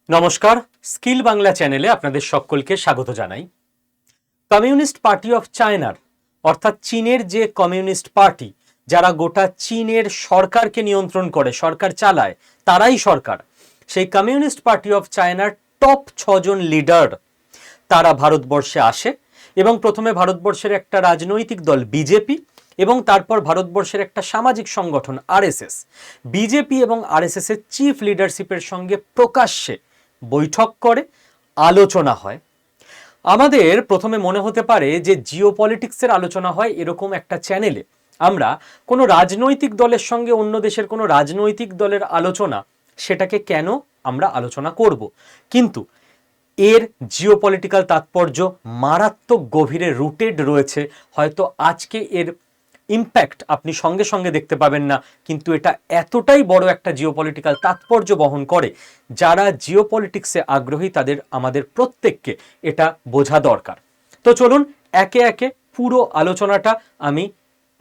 নমস্কার, স্কিল বাংলা চ্যানেলে আপনাদের সকলকে স্বাগত জানাই। কমিউনিস্ট পার্টি অফ চায়নার অর্থাৎ চীনের যে কমিউনিস্ট পার্টি, যারা গোটা চীনের সরকারকে নিয়ন্ত্রণ করে, সরকার চালায়, তারাই সরকার, সেই কমিউনিস্ট পার্টি অফ চায়নার টপ 6জন লিডার তারা ভারতবর্ষে আসে এবং প্রথমে ভারতবর্ষের একটা রাজনৈতিক দল বিজেপি এবং তারপর ভারতবর্ষের একটা সামাজিক সংগঠন আরএসএস, বিজেপি এবং আরএসএস এর চিফ লিডারশিপের সঙ্গে প্রকাশ্যে বৈঠক করে, আলোচনা হয়। আমাদের প্রথমে মনে হতে পারে যে জিও পলিটিক্সের আলোচনা হয় এরকম একটা চ্যানেলে আমরা কোনো রাজনৈতিক দলের সঙ্গে অন্য দেশের কোনো রাজনৈতিক দলের আলোচনা, সেটাকে কেন আমরা আলোচনা করব, কিন্তু এর জিওপলিটিক্যাল তাৎপর্য মারাত্মক গভীরে রুটেড রয়েছে। হয়তো আজকে এর ইম্প্যাক্ট আপনি সঙ্গে সঙ্গে দেখতে পাবেন না, কিন্তু এটা এতটাই বড় একটা জিওপলিটিক্যাল তাৎপর্য বহন করে, যারা জিওপলিটিক্সে আগ্রহী তাদের আমাদের প্রত্যেককে এটা বোঝা দরকার। তো চলুন একে একে পুরো আলোচনাটা আমি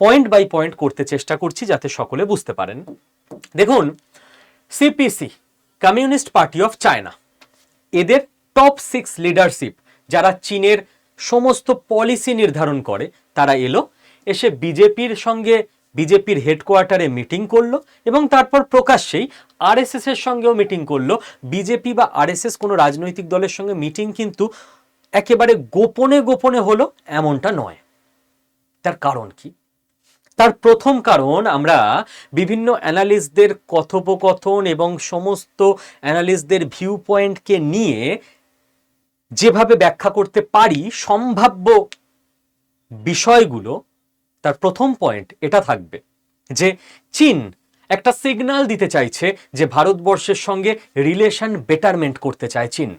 পয়েন্ট বাই পয়েন্ট করতে চেষ্টা করছি যাতে সকলে বুঝতে পারেন। দেখুন, CPC, communist party of China, এদের টপ 6 লিডারশিপ যারা চীনের সমস্ত পলিসি নির্ধারণ করে, তারা এসে বিজেপির সঙ্গে বিজেপির হেডকোয়ার্টারে মিটিং করলো এবং তারপর প্রকাশ্যেই আরএসএস এর সঙ্গেও মিটিং করলো। বিজেপি বা আরএসএস কোনো রাজনৈতিক দলের সঙ্গে মিটিং কিন্তু একেবারে গোপনে গোপনে হলো এমনটা নয়। তার কারণ কি? তার প্রথম কারণ, আমরা বিভিন্ন অ্যানালিস্টদের কথোপকথন এবং সমস্ত অ্যানালিস্টদের ভিউ পয়েন্টকে নিয়ে যেভাবে ব্যাখ্যা করতে পারি সম্ভাব্য বিষয়গুলো, তার প্রথম পয়েন্ট এটা থাকবে যে চীন একটা সিগন্যাল দিতে চাইছে যে ভারতবর্ষের সঙ্গে রিলেশন বেটারমেন্ট করতে চায় চীন।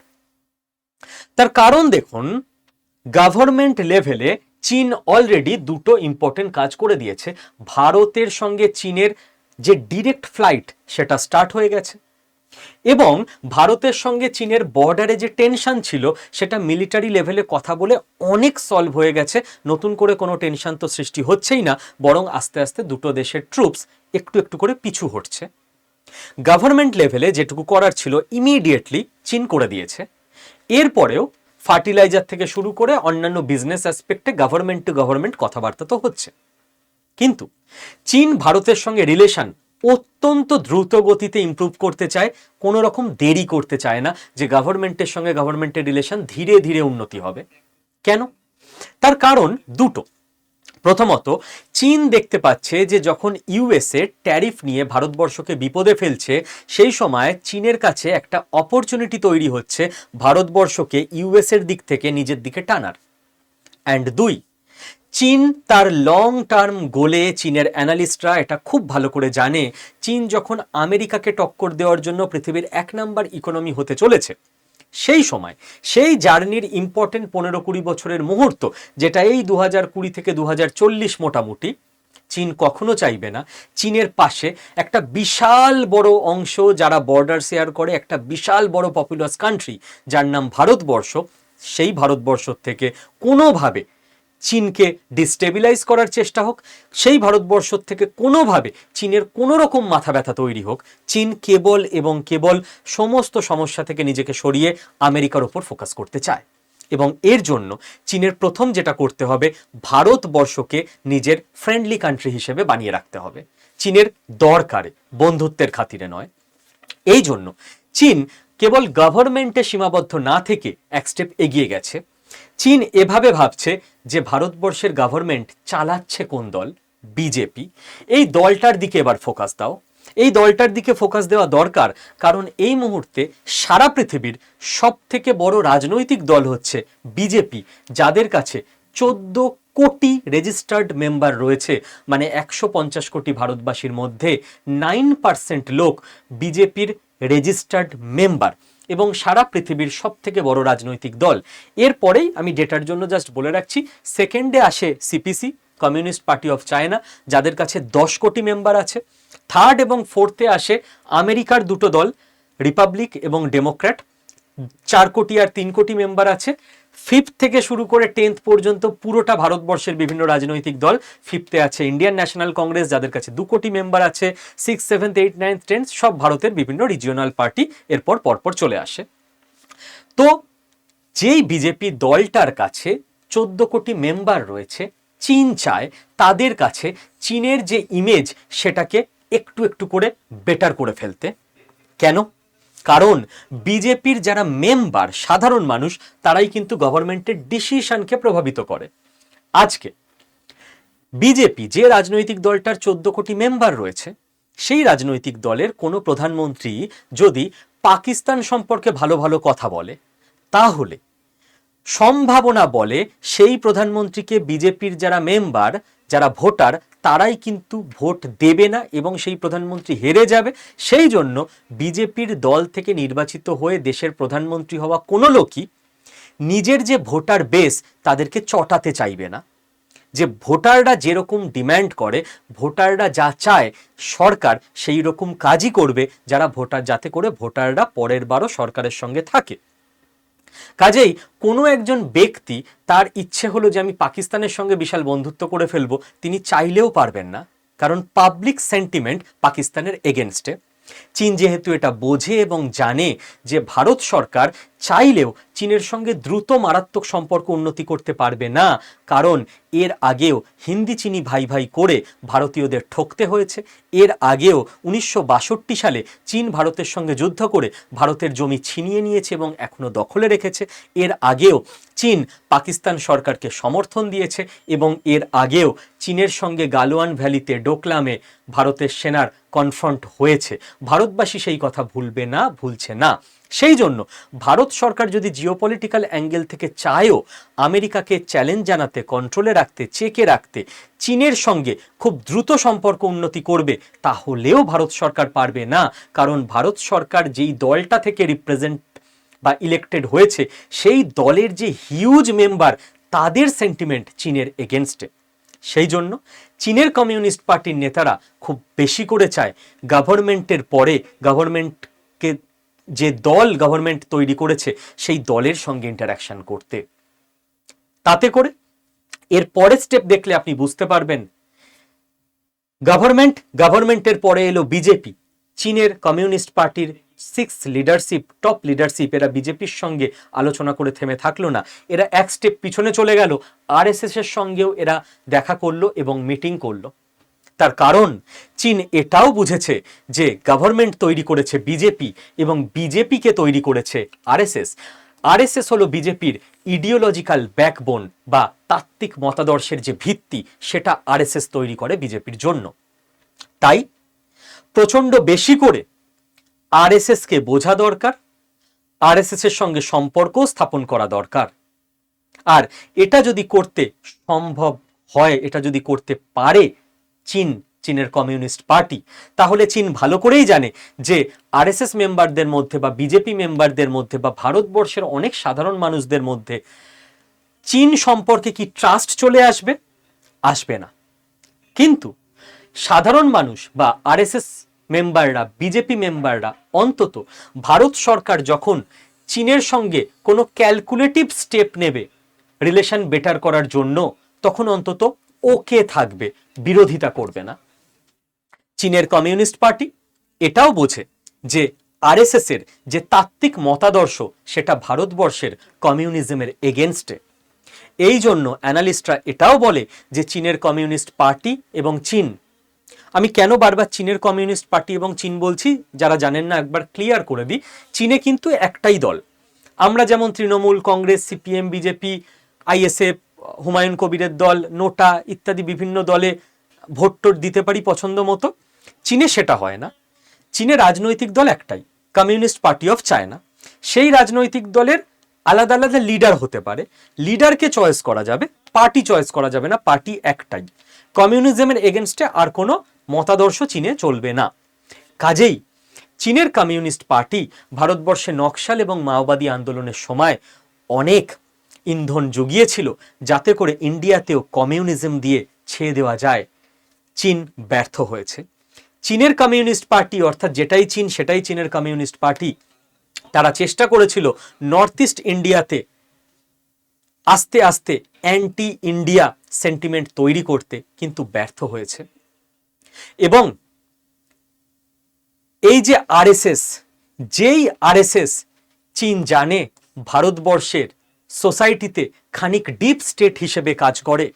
তার কারণ দেখুন, গভর্নমেন্ট লেভেলে চীন অলরেডি দুটো ইম্পর্টেন্ট কাজ করে দিয়েছে। ভারতের সঙ্গে চীনের যে ডিরেক্ট ফ্লাইট সেটা স্টার্ট হয়ে গেছে এবং ভারতের সঙ্গে চীনের বর্ডারে যে টেনশন ছিল সেটা মিলিটারি লেভেলে কথা বলে অনেক সলভ হয়ে গেছে। নতুন করে কোনো টেনশন তো সৃষ্টি হচ্ছেই না, বরং আস্তে আস্তে দুটো দেশের ট্রুপস একটু একটু করে পিছু হটছে। গভর্নমেন্ট লেভেলে যেটুকু করার ছিল ইমিডিয়েটলি চীন করে দিয়েছে। এরপরেও ফার্টিলাইজার থেকে শুরু করে অন্যান্য বিজনেস অ্যাসপেক্টে গভর্নমেন্ট টু গভর্নমেন্ট কথাবার্তা তো হচ্ছে, কিন্তু চীন ভারতের সঙ্গে রিলেশন অত্যন্ত দ্রুত গতিতে ইমপ্রুভ করতে চায়, কোনো রকম দেরি করতে চায় না যে গভর্নমেন্টের সঙ্গে গভর্নমেন্টের রিলেশন ধীরে ধীরে উন্নতি হবে। কেন? তার কারণ দুটো। প্রথমত, চীন দেখতে পাচ্ছে যে যখন ইউএসএ ট্যারিফ নিয়ে ভারতবর্ষকে বিপদে ফেলছে, সেই সময় চীনের কাছে একটা অপরচুনিটি তৈরি হচ্ছে ভারতবর্ষকে ইউএসএর দিক থেকে নিজের দিকে টানার। অ্যান্ড দুই, চীন তার লং টার্ম গোলে, চীনের অ্যানালিস্টরা এটা খুব ভালো করে জানে, চীন যখন আমেরিকাকে টক্কর দেওয়ার জন্য পৃথিবীর 1 নাম্বার ইকোনমি হতে চলেছে, সেই সময় সেই জার্নির ইম্পর্টেন্ট 15-20 বছরের মুহূর্ত, যেটা এই 2020 থেকে 2040 মোটামুটি, চীন কখনো চাইবে না চীনের পাশে একটা বিশাল বড় অংশ যারা বর্ডার শেয়ার করে, একটা বিশাল বড় পপুলাস কান্ট্রি যার নাম ভারতবর্ষ, সেই ভারতবর্ষ থেকে কোনোভাবে চীনকে ডিস্টেবিলাইজ করার চেষ্টা হোক, সেই ভারতবর্ষ থেকে কোনোভাবে চীনের কোনো রকম মাথা ব্যথা তৈরি হোক, চীন কেবল এবং কেবল সমস্ত সমস্যা থেকে নিজেকে সরিয়ে আমেরিকার ওপর ফোকাস করতে চায়। এবং এর জন্য চীনের প্রথম যেটা করতে হবে, ভারতবর্ষকে নিজের ফ্রেন্ডলি কান্ট্রি হিসেবে বানিয়ে রাখতে হবে, চীনের দরকারে, বন্ধুত্বের খাতিরে নয়। এই জন্য চীন কেবল গভর্নমেন্টে সীমাবদ্ধ না থেকে এক স্টেপ এগিয়ে গেছে। চীন এভাবে ভাবছে যে ভারতবর্ষের গভর্নমেন্ট চালাচ্ছে কোন দল? বিজেপি। এই দলটার দিকে এবার ফোকাস দাও। এই দলটার দিকে ফোকাস দেওয়া দরকার, কারণ এই মুহূর্তে সারা পৃথিবীর সব থেকে বড় রাজনৈতিক দল হচ্ছে বিজেপি, যাদের কাছে 14 কোটি রেজিস্টার্ড মেম্বার রয়েছে। মানে 150 কোটি ভারতবাসীর মধ্যে 9% লোক বিজেপির রেজিস্টার্ড মেম্বার এবং সারা পৃথিবীর সব থেকে বড় রাজনৈতিক দল। এরপরেই আমি ডেটার জন্য জাস্ট বলে রাখছি, সেকেন্ডে আসে CPC, communist party of China, যাদের কাছে 10 কোটি মেম্বার আছে। থার্ড এবং ফোর্থে আসে আমেরিকার দুটো দল, রিপাবলিক এবং ডেমোক্র্যাট, 4 কোটি আর 3 কোটি মেম্বার আছে। ফিফথ থেকে শুরু করে 10th পর্যন্ত পুরোটা ভারতবর্ষের বিভিন্ন রাজনৈতিক দল। ফিফথে আছে ইন্ডিয়ান ন্যাশনাল কংগ্রেস, যাদের কাছে 2 কোটি মেম্বার আছে। 6, 7, 8, 9, 10 সব ভারতের বিভিন্ন রিজিওনাল পার্টি এরপর পরপর চলে আসে। তো যেই বিজেপি দলটার কাছে 14 কোটি মেম্বার রয়েছে, চীন চায় তাদের কাছে চীনের যে ইমেজ সেটাকে একটু একটু করে বেটার করে ফেলতে। কেন? কারণ বিজেপির যারা মেম্বার, সাধারণ মানুষ, তারাই কিন্তু গভর্নমেন্টের ডিসিশনকে প্রভাবিত করে। আজকে বিজেপি যে রাজনৈতিক দলটার 14 কোটি মেম্বার রয়েছে, সেই রাজনৈতিক দলের কোনো প্রধানমন্ত্রী যদি পাকিস্তান সম্পর্কে ভালো ভালো কথা বলে, তাহলে সম্ভাবনা বলে সেই প্রধানমন্ত্রীকে বিজেপির যারা মেম্বার, যারা ভোটার, তারাই কিন্তু ভোট দেবে না এবং সেই প্রধানমন্ত্রী হেরে যাবে। সেই জন্য বিজেপির দল থেকে নির্বাচিত হয়ে দেশের প্রধানমন্ত্রী হওয়া কোনো লোকই নিজের যে ভোটার বেস তাদেরকে চটাতে চাইবে না। যে ভোটাররা যেরকম ডিম্যান্ড করে, ভোটাররা যা চায়, সরকার সেই রকম কাজই করবে, যারা ভোটার, যাতে করে ভোটাররা পরের বারও সরকারের সঙ্গে থাকে। কাজেই কোনো একজন ব্যক্তি তার ইচ্ছে হলো যে আমি পাকিস্তানের সঙ্গে বিশাল বন্ধুত্ব করে ফেলবো, তিনি চাইলেও পারবেন না, কারণ পাবলিক সেন্টিমেন্ট পাকিস্তানের এগেনস্টে। চীন যেহেতু এটা বোঝে এবং জানে যে ভারত সরকার চাইলেও চীনের সঙ্গে দ্রুত মারাত্মক সম্পর্ক উন্নতি করতে পারবে না, কারণ এর আগেও হিন্দি চিনি ভাই ভাই করে ভারতীয়দের ঠকতে হয়েছে। এর আগেও 1962 সালে চীন ভারতের সঙ্গে যুদ্ধ করে ভারতের জমি ছিনিয়ে নিয়েছে এবং এখনো দখলে রেখেছে। এর আগেও চীন পাকিস্তান সরকারকে সমর্থন দিয়েছে এবং এর আগেও চীনের সঙ্গে গালোয়ান ভ্যালিতে, ডোকলামে ভারতের সেনার কনফ্রন্ট হয়েছে। ভারতবাসী সেই কথা ভুলবে না, ভুলছে না। সেই জন্য ভারত সরকার যদি জিওপলিটিক্যাল অ্যাঙ্গেল থেকে চায়ও আমেরিকাকে চ্যালেঞ্জ জানাতে, কন্ট্রোলে রাখতে, চেকে রাখতে, চীনের সঙ্গে খুব দ্রুত সম্পর্ক উন্নতি করবে, তাহলেও ভারত সরকার পারবে না। কারণ ভারত সরকার যেই দলটা থেকে রিপ্রেজেন্ট বা ইলেক্টেড হয়েছে, সেই দলের যে হিউজ মেম্বার, তাদের সেন্টিমেন্ট চীনের এগেনস্টে। সেই জন্য চীনের কমিউনিস্ট পার্টির নেতারা খুব বেশি করে চায় গভর্নমেন্টের পরে গভর্নমেন্টকে, যে দল গভর্নমেন্ট তৈরি করেছে সেই দলের সঙ্গে ইন্টারাকশন করতে। তাতে করে এর পরের স্টেপ দেখলে আপনি বুঝতে পারবেন, গভর্নমেন্টের পরে এলো বিজেপি। চীনের কমিউনিস্ট পার্টির 6 লিডারশিপ, টপ লিডারশিপ, এরা বিজেপির সঙ্গে আলোচনা করে থেমে থাকলো না, এরা এক স্টেপ পিছনে চলে গেল, আরএসএস এর সঙ্গেও এরা দেখা করলো এবং মিটিং করলো। তার কারণ চীন এটাও বুঝেছে যে গভর্নমেন্ট তৈরি করেছে বিজেপি এবং বিজেপিকে তৈরি করেছে আরএসএস। আরএসএস হলো বিজেপির ইডিওলজিক্যাল ব্যাকবোন বা তাত্ত্বিক মতাদর্শের যে ভিত্তি, সেটা আরএসএস তৈরি করে বিজেপির জন্য। তাই প্রচন্ড বেশি করে আরএসএসকে বোঝা দরকার, আরএসএস এর সঙ্গে সম্পর্ক স্থাপন করা দরকার। আর এটা যদি করতে সম্ভব হয়, এটা যদি করতে পারে চীনের কমিউনিস্ট পার্টি, তাহলে চীন ভালো করেই জানে যে আরএসএস মেম্বারদের মধ্যে বা বিজেপি মেম্বারদের মধ্যে বা ভারতবর্ষের অনেক সাধারণ মানুষদের মধ্যে চীন সম্পর্কে কি ট্রাস্ট চলে আসবে? আসবে না। কিন্তু সাধারণ মানুষ বা আরএসএস মেম্বাররা, বিজেপি মেম্বাররা অন্তত ভারত সরকার যখন চীনের সঙ্গে কোনো ক্যালকুলেটিভ স্টেপ নেবে রিলেশন বেটার করার জন্য, তখন অন্তত ওকে থাকবে, বিরোধিতা করবে না। চীনের কমিউনিস্ট পার্টি এটাও বোঝে যে আরএসএস এর যে তাত্ত্বিক মতাদর্শ, সেটা ভারতবর্ষের কমিউনিজমের এগেনস্টে। এই জন্য অ্যানালিস্টরা এটাও বলে যে চীনের কমিউনিস্ট পার্টি এবং চীন, আমি কেন বারবার চীনের কমিউনিস্ট পার্টি এবং চীন বলছি, যারা জানেন না একবার ক্লিয়ার করে দিই। চীনে কিন্তু একটাই দল, আমরা যেমন Trinamool, Congress, CPM, BJP, ISF, Humayun কবিরের দল, নোটা ইত্যাদি বিভিন্ন দলে ভোট টোট দিতে পারি পছন্দ মতো। চীনে সেটা হয় না। চীনে রাজনৈতিক দল একটাই, কমিউনিস্ট পার্টি অফ চায়না। সেই রাজনৈতিক দলের আলাদা আলাদা লিডার হতে পারে, লিডারকে চয়েস করা যাবে, পার্টি চয়েস করা যাবে না, পার্টি একটাই। কমিউনিজমের এগেনস্টে আর কোনো মতাদর্শ চীনে চলবে না। কাজেই চীনের কমিউনিস্ট পার্টি ভারতবর্ষে নকশাল এবং মাওবাদী আন্দোলনের সময় অনেক ইন্ধন জুগিয়েছিল যাতে করে ইন্ডিয়াতেও কমিউনিজম দিয়ে ছেয়ে দেওয়া যায়। চীন ব্যর্থ হয়েছে। চীনের কমিউনিস্ট পার্টি, অর্থাৎ যেটাই চীন সেটাই চীনের কমিউনিস্ট পার্টি, তারা চেষ্টা করেছিল নর্থ ইস্ট ইন্ডিয়াতে আস্তে আস্তে অ্যান্টি ইন্ডিয়া সেন্টিমেন্ট তৈরি করতে কিন্তু ব্যর্থ হয়েছে। এবং এই যে আরএসএস, যেই আরএসএস চীন জানে ভারতবর্ষের সোসাইটিতে খানিক ডিপ স্টেট হিসেবে কাজ করে,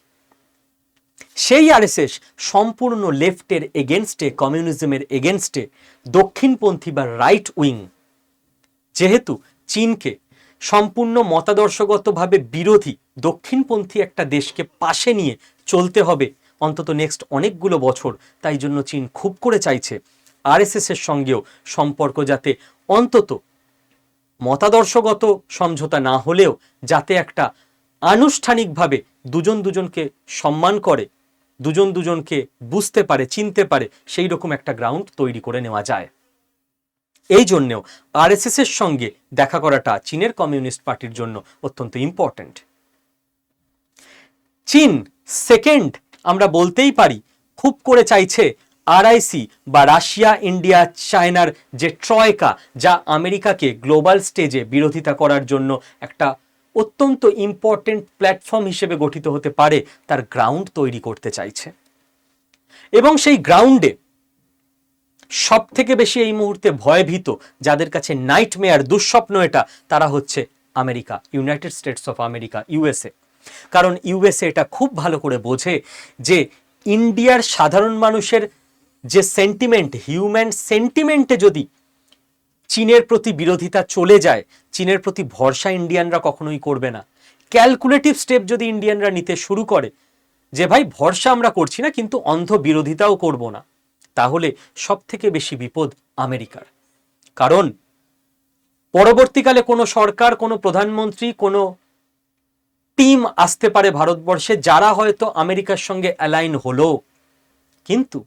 সেই আরএসএস সম্পূর্ণ লেফটের এগেনস্টে, কমিউনিজমের এগেনস্টে, দক্ষিণপন্থী বা রাইট উইং। যেহেতু চীনকে সম্পূর্ণ মতাদর্শগতভাবে বিরোধী দক্ষিণপন্থী একটা দেশকে পাশে নিয়ে চলতে হবে অন্তত নেক্সট অনেকগুলো বছর, তাই জন্য চীন খুব করে চাইছে আরএসএস এর সঙ্গেও সম্পর্ক যাতে অন্তত মতাদর্শগত সমঝোতা না হলেও যাতে একটা আনুষ্ঠানিকভাবে দুজন দুজনকে সম্মান করে, দুজন দুজনকে বুঝতে পারে, চিনতে পারে, সেই রকম একটা গ্রাউন্ড তৈরি করে নেওয়া যায়। এই জন্যেও আরএসএস এর সঙ্গে দেখা করাটা চীনের কমিউনিস্ট পার্টির জন্য অত্যন্ত ইম্পর্ট্যান্ট। চীন সেকেন্ড আমরা বলতেই পারি খুব করে চাইছে আরআইসি বা রাশিয়া, ইন্ডিয়া, চায়নার যে ট্রয়কা, যা আমেরিকাকে গ্লোবাল স্টেজে বিরোধিতা করার জন্য একটা অত্যন্ত ইম্পর্টেন্ট প্ল্যাটফর্ম হিসেবে গঠিত হতে পারে, তার গ্রাউন্ড তৈরি করতে চাইছে। এবং সেই গ্রাউন্ডে সব থেকে বেশি এই মুহূর্তে ভয়ভীত, যাদের কাছে নাইটমেয়ার, দুঃস্বপ্ন এটা, তারা হচ্ছে America, United states of America, USA. কারণ ইউএসএ এটা খুব ভালো করে বোঝে যে ইন্ডিয়ার সাধারণ মানুষের যে সেন্টিমেন্ট, হিউম্যান সেন্টিমেন্টে যদি চীনের প্রতি বিরোধিতা চলে যায়, চীনের প্রতি ভরসা ইন্ডিয়ানরা কখনোই করবে না। ক্যালকুলেটিভ স্টেপ যদি ইন্ডিয়ানরা নিতে শুরু করে যে ভাই ভরসা আমরা করছি না কিন্তু অন্ধ বিরোধিতাও করব না, তাহলে সব থেকে বেশি বিপদ আমেরিকার। কারণ পরবর্তীকালে কোনো সরকার, কোনো প্রধানমন্ত্রী, কোনো টিম আসতে পারে ভারতবর্ষে যারা হয়তো আমেরিকার সঙ্গে অ্যালাইন হলো, কিন্তু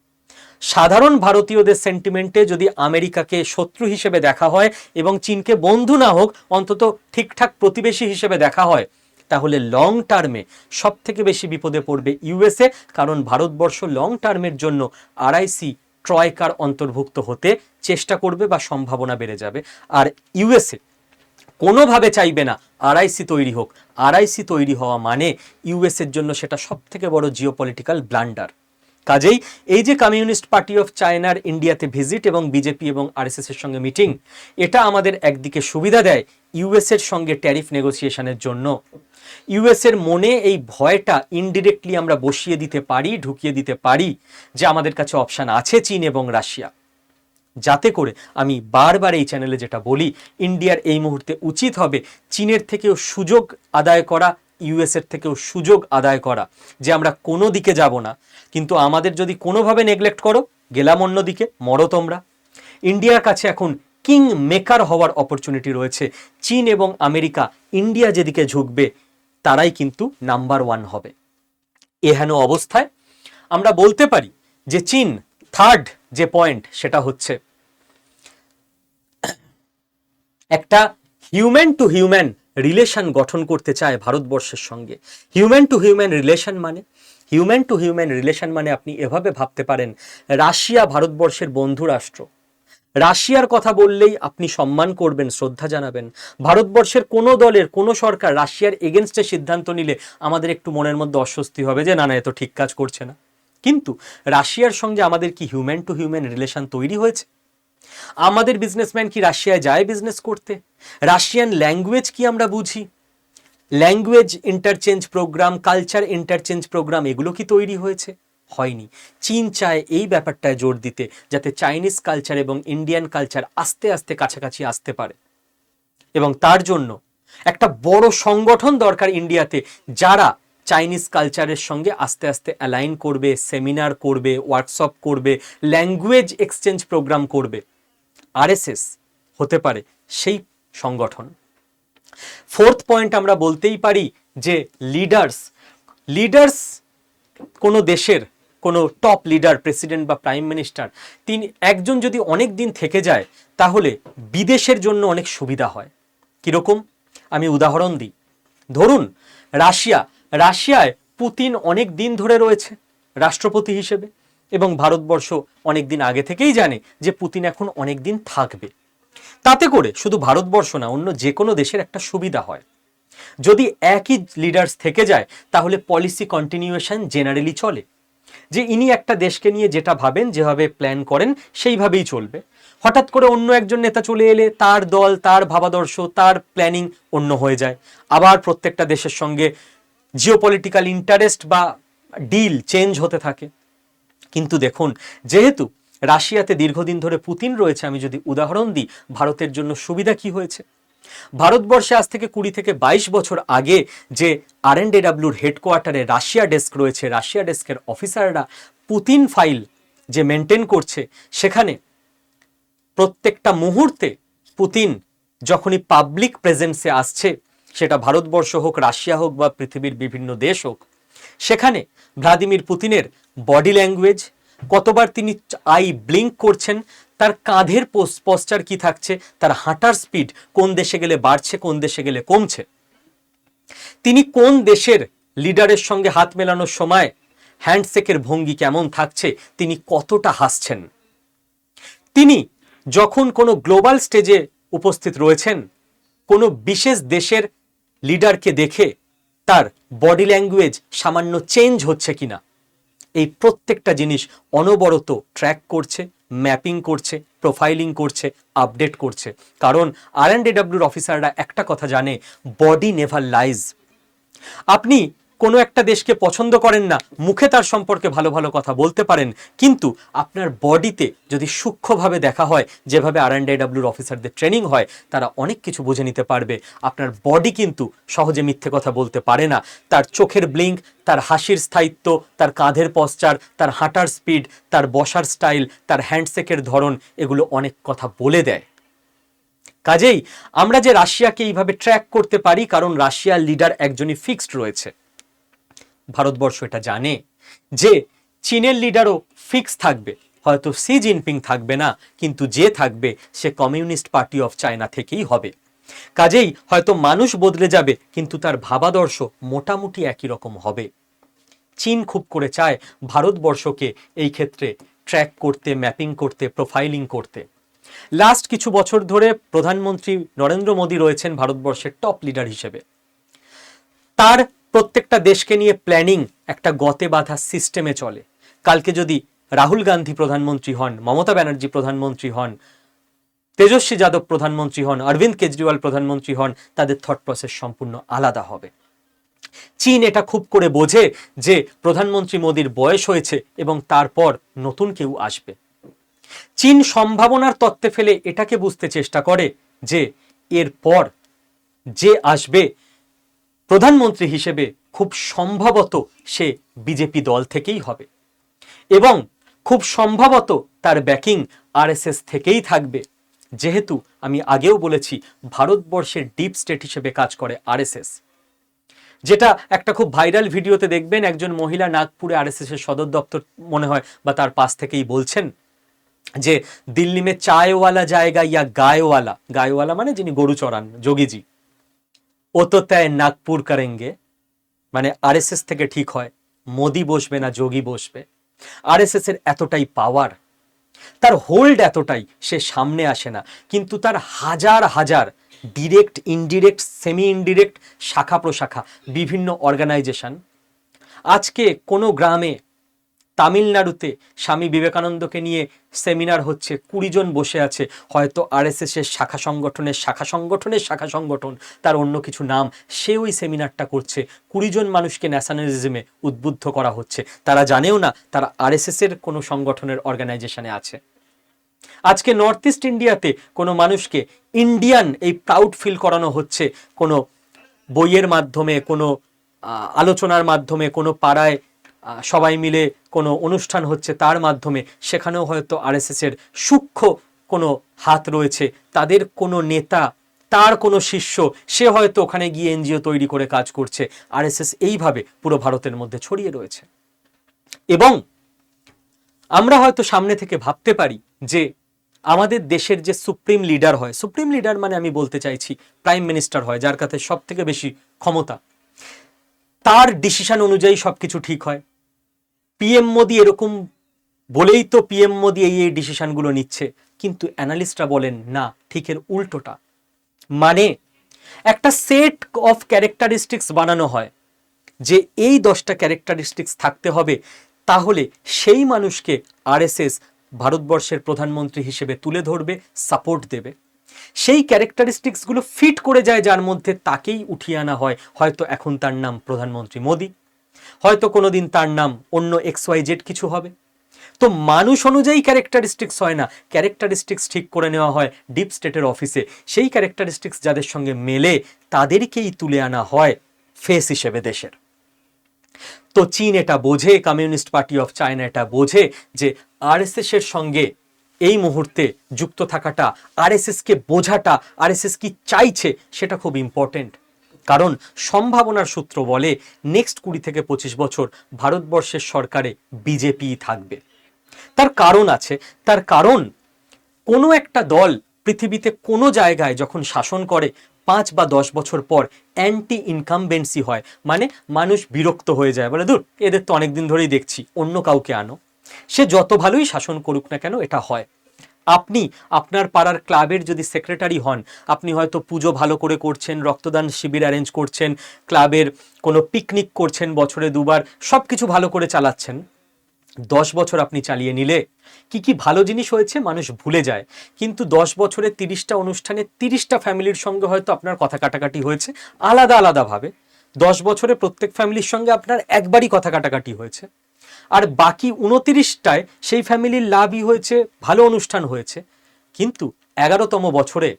সাধারণ ভারতীয়দের সেন্টিমেন্টে যদি আমেরিকাকে শত্রু হিসেবে দেখা হয় এবং চীনকে বন্ধু না হোক অন্তত ঠিকঠাক প্রতিবেশী হিসেবে দেখা হয়, তাহলে লং টার্মে সব থেকে বেশি বিপদে পড়বে ইউএসএ। কারণ ভারতবর্ষ লং টার্মের জন্য আরআইসি ট্রয়কার অন্তর্ভুক্ত হতে চেষ্টা করবে বা সম্ভাবনা বেড়ে যাবে। আর ইউএসএ কোনোভাবে চাইবে না আরআইসি তৈরি হোক। আরআইসি তৈরি হওয়া মানে ইউএসএর জন্য সেটা সব থেকে বড় জিওপলিটিক্যাল ব্লান্ডার। কাজেই এই যে কমিউনিস্ট পার্টি অফ চায়নার ইন্ডিয়াতে ভিজিট এবং বিজেপি এবং আরএসএস এর সঙ্গে মিটিং, এটা আমাদের একদিকে সুবিধা দেয় ইউএস এর সঙ্গে ট্যারিফ নেগোসিয়েশনের জন্য। ইউএস এর মনে এই ভয়টা ইনডিরেক্টলি আমরা বসিয়ে দিতে পারি, ঢুকিয়ে দিতে পারি যে আমাদের কাছে অপশন আছে চীন এবং রাশিয়া। যাতে করে আমি বারবার এই চ্যানেলে যেটা বলি, ইন্ডিয়ার এই মুহূর্তে উচিত হবে চীনের থেকেও সুযোগ আদায় করা, ইউএস এর থেকেও সুযোগ আদায় করা, যে আমরা কোনো দিকে যাব না, কিন্তু আমাদের যদি কোনোভাবে নেগলেক্ট করো, গেলাম অন্যদিকে, মরো তোমরা। ইন্ডিয়ার কাছে এখন কিং মেকার হওয়ার অপরচুনিটি রয়েছে। চীন এবং আমেরিকা, ইন্ডিয়া যেদিকে ঝুঁকবে তারাই কিন্তু নাম্বার ওয়ান হবে। এহেন অবস্থায় আমরা বলতে পারি যে চীন থার্ড যে পয়েন্ট সেটা হচ্ছে একটা হিউম্যান টু হিউম্যান রিলেশন গঠন করতে চায় ভারতবর্ষের সঙ্গে। হিউম্যান টু হিউম্যান রিলেশন মানে, হিউম্যান টু হিউম্যান রিলেশন মানে আপনি এভাবে ভাবতে পারেন, রাশিয়া ভারতবর্ষের বন্ধু রাষ্ট্র। রাশিয়ার কথা বললেই আপনি সম্মান করবেন, শ্রদ্ধা জানাবেন। ভারতবর্ষের কোনো দলের কোনো সরকার রাশিয়ার এগেনস্টে সিদ্ধান্ত নিলে আমাদের একটু মনের মধ্যে অস্বস্তি হবে যে না না, এ তো ঠিক কাজ করছে না। কিন্তু রাশিয়ার সঙ্গে আমাদের কি হিউম্যান টু হিউম্যান রিলেশন তৈরি হয়েছে? আমাদের বিজনেসম্যান কি রাশিয়ায় যায় বিজনেস করতে? রাশিয়ান ল্যাঙ্গুয়েজ কি আমরা বুঝি? Language interchange program, culture interchange program, এগুলো কি তৈরি হয়েছে? হয়নি। চীন চায় এই ব্যাপারটায় জোর দিতে যাতে চাইনিজ কালচার এবং ইন্ডিয়ান কালচার আস্তে আস্তে কাছাকাছি আসতে পারে। এবং তার জন্য একটা বড় সংগঠন দরকার ইন্ডিয়াতে, যারা চাইনিজ কালচারের সঙ্গে আস্তে আস্তে অ্যালাইন করবে, সেমিনার করবে, ওয়ার্কশপ করবে, ল্যাঙ্গুয়েজ এক্সচেঞ্জ প্রোগ্রাম করবে। আরএসএস হতে পারে সেই সংগঠন। ফোর্থ পয়েন্ট আমরা বলতেই পারি যে লিডার্স কোনো দেশের কোনো টপ লিডার, প্রেসিডেন্ট বা প্রাইম মিনিস্টার, তিনি একজন যদি অনেক দিন থেকে যায় তাহলে বিদেশের জন্য অনেক সুবিধা হয়। কিরকম? আমি উদাহরণ দিই। ধরুন রাশিয়ায় পুতিন অনেক দিন ধরে রয়েছে রাষ্ট্রপতি হিসেবে এবং ভারতবর্ষ অনেক দিন আগে থেকেই জানে যে পুতিন এখন অনেক দিন থাকবে। তাতে করে শুধু ভারতবর্ষ না, অন্য যে কোনো দেশের একটা সুবিধা হয়। যদি একই লিডার্স থেকে যায় তাহলে পলিসি কন্টিনিউয়েশন জেনারেলি চলে, যে ইনি একটা দেশকে নিয়ে যেটা ভাবেন, যেভাবে প্ল্যান করেন সেইভাবেই চলবে। হঠাৎ করে অন্য একজন নেতা চলে এলে তার দল, তার ভাবাদর্শ, তার প্ল্যানিং অন্য হয়ে যায়। আবার প্রত্যেকটা দেশের সঙ্গে জিওপলিটিক্যাল ইন্টারেস্ট বা ডিল চেঞ্জ হতে থাকে। কিন্তু দেখুন, যেহেতু রাশিয়াতে দীর্ঘদিন ধরে পুতিন রয়েছে, আমি যদি উদাহরণ দিই, ভারতের জন্য সুবিধা কি হয়েছে? ভারতবর্ষে আজ থেকে 20 থেকে 22 বছর আগে যে RNDWর হেডকোয়ার্টারে রাশিয়া ডেস্ক রয়েছে, রাশিয়া ডেস্কের অফিসাররা পুতিন ফাইল যে মেনটেন করছে, সেখানে প্রত্যেকটা মুহূর্তে পুতিন যখনই পাবলিক প্রেজেন্সে আসছে, সেটা ভারতবর্ষ হোক, রাশিয়া হোক বা পৃথিবীর বিভিন্ন দেশ হোক, সেখানে ভ্লাদিমির পুতিনের বডি ল্যাঙ্গুয়েজ, কতবার তিনি আই ব্লিঙ্ক করছেন, তার কাঁধের পশ্চার কি থাকছে, তার হাঁটার স্পিড কোন দেশে গেলে বাড়ছে, কোন দেশে গেলে কমছে, তিনি কোন দেশের লিডারের সঙ্গে হাত মেলানোর সময় হ্যান্ডশেকের ভঙ্গি কেমন থাকছে, তিনি কতটা হাসছেন, তিনি যখন কোনো গ্লোবাল স্টেজে উপস্থিত রয়েছেন, কোনো বিশেষ দেশের লিডারকে দেখে তার বডি ল্যাঙ্গুয়েজ সামান্য চেঞ্জ হচ্ছে কিনা, এই প্রত্যেকটা জিনিস অনবরত ট্র্যাক করছে, ম্যাপিং করছে, প্রোফাইলিং করছে, আপডেট করছে। কারণ RNDWর অফিসাররা একটা কথা জানে, বডি নেভার লাইজ। আপনি কোনো একটা দেশকে পছন্দ করেন না, মুখে তার সম্পর্কে ভালো ভালো কথা বলতে পারেন, কিন্তু আপনার বডিতে যদি সূক্ষ্মভাবে দেখা হয়, যেভাবে RNDWর অফিসারদের ট্রেনিং হয়, তারা অনেক কিছু বুঝে নিতে পারবে। আপনার বডি কিন্তু সহজে মিথ্যে কথা বলতে পারে না। তার চোখের ব্লিঙ্ক, তার হাসির স্থায়িত্ব, তার কাঁধের পশ্চার, তার হাঁটার স্পিড, তার বসার স্টাইল, তার হ্যান্ডশেকের ধরন, এগুলো অনেক কথা বলে দেয়। কাজেই আমরা যে রাশিয়াকে এইভাবে ট্র্যাক করতে পারি, কারণ রাশিয়ার লিডার একজনই ফিক্সড রয়েছে। ভারতবর্ষ এটা জানে যে চীনের লিডারও ফিক্স থাকবে, হয়তো শি জিনপিং থাকবে না, কিন্তু যে থাকবে সে কমিউনিস্ট পার্টি অফ চায়না থেকেই হবে। কাজেই হয়তো মানুষ বদলে যাবে, কিন্তু তার ভাবাদর্শ মোটামুটি একই রকম হবে। চীন খুব করে চায় ভারতবর্ষকে এই ক্ষেত্রে ট্র্যাক করতে, ম্যাপিং করতে, প্রোফাইলিং করতে। লাস্ট কিছু বছর ধরে প্রধানমন্ত্রী নরেন্দ্র মোদী রয়েছেন ভারতবর্ষের টপ লিডার হিসেবে। তার প্রত্যেকটা দেশকে নিয়ে প্ল্যানিং একটা গতে বাঁধা সিস্টেমে চলে। কালকে যদি রাহুল গান্ধী প্রধানমন্ত্রী হন, মমতা ব্যানার্জি প্রধানমন্ত্রী হন, তেজস্বী যাদব প্রধানমন্ত্রী হন, অরবিন্দ কেজরিওয়াল প্রধানমন্ত্রী হন, তাদের থট প্রসেস সম্পূর্ণ আলাদা হবে। চীন এটা খুব করে বোঝে যে প্রধানমন্ত্রী মোদীর বয়স হয়েছে এবং তারপর নতুন কেউ আসবে। চীন সম্ভাবনার তত্ত্বে ফেলে এটাকে বুঝতে চেষ্টা করে যে এরপর যে আসবে প্রধানমন্ত্রী হিসেবে খুব সম্ভবত সে বিজেপি দল থেকেই হবে এবং খুব সম্ভবত তার ব্যাকিং RSS থেকেই থাকবে। যেহেতু আমি আগেও বলেছি, ভারতবর্ষের ডিপ স্টেট হিসেবে কাজ করে RSS। যেটা একটা খুব ভাইরাল ভিডিওতে দেখবেন, একজন মহিলা নাগপুরে RSS এর সদর দপ্তর মনে হয় বা তার পাশ থেকেই বলছেন যে দিল্লি মে চায়ওয়ালা জায়গা ইয়া গায়ওয়ালা, গায়ওয়ালা মানে যিনি গরু চড়ান, যোগীজি, ও তো তাই নাগপুর করেঙ্গে, মানে RSS থেকে ঠিক হয় মোদি বসবে না যোগী বসবে। RSS এর এতটাই পাওয়ার, তার হোল্ড এতটাই, সে সামনে আসে না, কিন্তু তার হাজার হাজার ডিরেক্ট, ইনডিরেক্ট, সেমি ইনডিরেক্ট শাখা প্রশাখা, বিভিন্ন অর্গানাইজেশন। আজকে কোনো গ্রামে তামিলনাড়ুতে স্বামী বিবেকানন্দকে নিয়ে সেমিনার হচ্ছে, 20 জন বসে আছে, হয়তো RSS এর শাখা সংগঠনের শাখা সংগঠনের শাখা সংগঠন, তার অন্য কিছু নাম, সে ওই সেমিনারটা করছে। 20 জন মানুষকে ন্যাশনালিজমে উদ্বুদ্ধ করা হচ্ছে, তারা জানেও না তারা RSS এর কোনো সংগঠনের অর্গানাইজেশনে আছে। আজকে নর্থ ইস্ট ইন্ডিয়াতে কোনো মানুষকে ইন্ডিয়ান এই প্রাউড ফিল করানো হচ্ছে কোনো বইয়ের মাধ্যমে, কোনো আলোচনার মাধ্যমে, কোনো পাড়ায় সবাই মিলে কোনো অনুষ্ঠান হচ্ছে তার মাধ্যমে, সেখানেও হয়তো RSS এর সূক্ষ্ম কোনো হাত রয়েছে। তাদের কোনো নেতা, তার কোনো শিষ্য, সে হয়তো ওখানে গিয়ে NGO তৈরি করে কাজ করছে। RSS এইভাবে পুরো ভারতের মধ্যে ছড়িয়ে রয়েছে। এবং আমরা হয়তো সামনে থেকে ভাবতে পারি যে আমাদের দেশের যে সুপ্রিম লিডার হয়, সুপ্রিম লিডার মানে আমি বলতে চাইছি প্রাইম মিনিস্টার হয়, যার কাছে সব থেকে বেশি ক্ষমতা, তার ডিসিশন অনুযায়ী সবকিছু ঠিক হয়। PM মোদি এরকম বলেই তো PM মোদি এই ডিসিশনগুলো নিচ্ছে, কিন্তু অ্যানালিস্টরা বলেন না, ঠিকের উল্টোটা। মানে একটা সেট অফ ক্যারেক্টারিস্টিক্স বানানো হয় যে এই 10টা ক্যারেক্টারিস্টিক্স থাকতে হবে, তাহলে সেই মানুষকে আরএসএস ভারতবর্ষের প্রধানমন্ত্রী হিসেবে তুলে ধরবে, সাপোর্ট দেবে। সেই ক্যারেক্টারিস্টিক্সগুলো ফিট করে যায় যার মধ্যে, তাকেই উঠিয়ে আনা হয়। হয়তো এখন তার নাম প্রধানমন্ত্রী মোদি, হয়তো কোনোদিন তার নাম অন্য XYZ কিছু হবে। তো মানুষ অনুযায়ী ক্যারেক্টারিস্টিক্স হয় না, ক্যারেক্টারিস্টিক্স ঠিক করে নেওয়া হয় ডিপ স্টেটের অফিসে। সেই ক্যারেক্টারিস্টিক্স যাদের সঙ্গে মেলে তাদেরকেই তুলে আনা হয় ফেস হিসেবে দেশের। তো চীন এটা বোঝে, কমিউনিস্ট পার্টি অফ চায়না এটা বোঝে যে আরএসএস এর সঙ্গে এই মুহূর্তে যুক্ত থাকাটা, আরএসএস কে বোঝাটা, আরএসএস কি চাইছে সেটা খুব ইম্পর্টেন্ট। কারণ সম্ভাবনার সূত্র বলে নেক্সট 20 থেকে 25 বছর ভারতবর্ষের সরকারে বিজেপি থাকবে। তার কারণ আছে, তার কারণ কোনো একটা দল পৃথিবীতে কোনো জায়গায় যখন শাসন করে 5 বা 10 বছর পর অ্যান্টি ইনকামবেন্সি হয়, মানে মানুষ বিরক্ত হয়ে যায়, বলে দূর এদের তো অনেকদিন ধরেই দেখছি, অন্য কাউকে আনো। সে যত ভালোই শাসন করুক না কেন, এটা হয়। আপনি আপনার পাড়ার ক্লাবের যদি সেক্রেটারি হন, আপনি হয়তো পুজো ভালো করে করছেন, রক্তদান শিবির অ্যারেঞ্জ করছেন, ক্লাবের কোনো পিকনিক করছেন বছরে 2বার, সব কিছু ভালো করে চালাচ্ছেন। 10 বছর আপনি চালিয়ে নিলে কি কি ভালো জিনিস হয়েছে মানুষ ভুলে যায়, কিন্তু 10 বছরে 30টা অনুষ্ঠানে 30টা ফ্যামিলির সঙ্গে হয়তো আপনার কথা কাটাকাটি হয়েছে আলাদা আলাদাভাবে। 10 বছরে প্রত্যেক ফ্যামিলির সঙ্গে আপনার একবারই কথা কাটাকাটি হয়েছে, আর বাকি 29টায় সেই ফ্যামিলির লাভই হয়েছে, ভালো অনুষ্ঠান হয়েছে। কিন্তু 11তম বছরে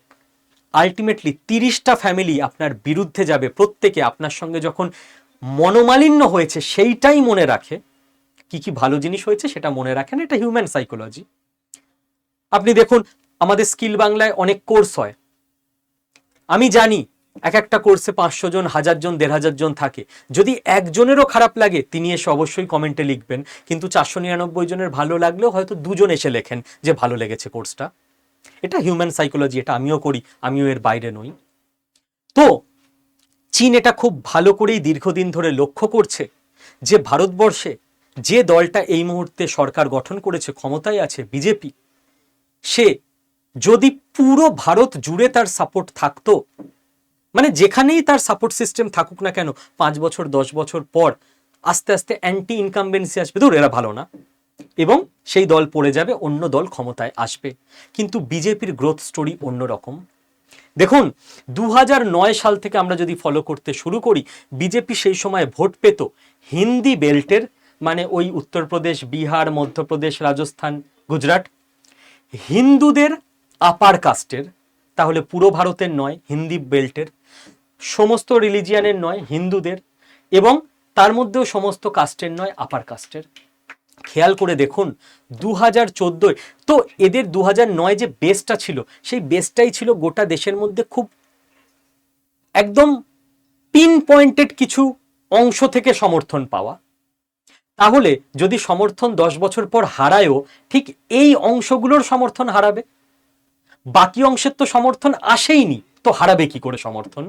আলটিমেটলি 30টা ফ্যামিলি আপনার বিরুদ্ধে যাবে, প্রত্যেকে আপনার সঙ্গে যখন মনোমালিন্য হয়েছে সেইটাই মনে রাখে, কি কি ভালো জিনিস হয়েছে সেটা মনে রাখেন। এটা হিউম্যান সাইকোলজি। আপনি দেখুন আমাদের স্কিল বাংলায় অনেক কোর্স হয়, আমি জানি এক একটা কোর্সে 500 জন, 1000 জন, 1500 জন থাকে। যদি একজনেরও খারাপ লাগে তিনি এসে অবশ্যই কমেন্টে লিখবেন, কিন্তু 499 জনের ভালো লাগলেও হয়তো 2 জন এসে লেখেন যে ভালো লেগেছে কোর্সটা। এটা হিউম্যান সাইকোলজি, এটা আমিও করি, আমিও এর বাইরে নই। তো চীন এটা খুব ভালো করেই দীর্ঘদিন ধরে লক্ষ্য করছে যে ভারতবর্ষে যে দলটা এই মুহূর্তে সরকার গঠন করেছে, ক্ষমতায় আছে বিজেপি, সে যদি পুরো ভারত জুড়ে তার সাপোর্ট থাকতো, মানে যেখানেই তার সাপোর্ট সিস্টেম থাকুক না কেন, 5 বছর 10 বছর পর আস্তে আস্তে অ্যান্টি ইনকামবেন্সি আসবে, ধর এরা ভালো না, এবং সেই দল পড়ে যাবে, অন্য দল ক্ষমতায় আসবে। কিন্তু বিজেপির গ্রোথ স্টোরি অন্যরকম। দেখুন 2009 সাল থেকে আমরা যদি ফলো করতে শুরু করি, বিজেপি সেই সময় ভোট পেত হিন্দি বেল্টের, মানে ওই উত্তরপ্রদেশ, বিহার, মধ্যপ্রদেশ, রাজস্থান, গুজরাট, হিন্দুদের আপার কাস্টের, তাহলে পুরো ভারতের নয়, হিন্দি বেল্টের সমস্ত রিলিজিয়ানের নয়, হিন্দুদের, এবং তার মধ্যেও সমস্ত কাস্টের নয়, আপার কাস্টের। খেয়াল করে দেখুন 2014 তো এদের 2009 যে বেসটা ছিল, সেই বেসটাই ছিল গোটা দেশের মধ্যে খুব একদম পিন পয়েন্টেড কিছু অংশ থেকে সমর্থন পাওয়া। তাহলে যদি সমর্থন 10 বছর পর হারায়ও, ঠিক এই অংশগুলোর সমর্থন হারাবে, বাকি অংশের তো সমর্থন আসেইনি, তো হারাবে কি করে সমর্থন?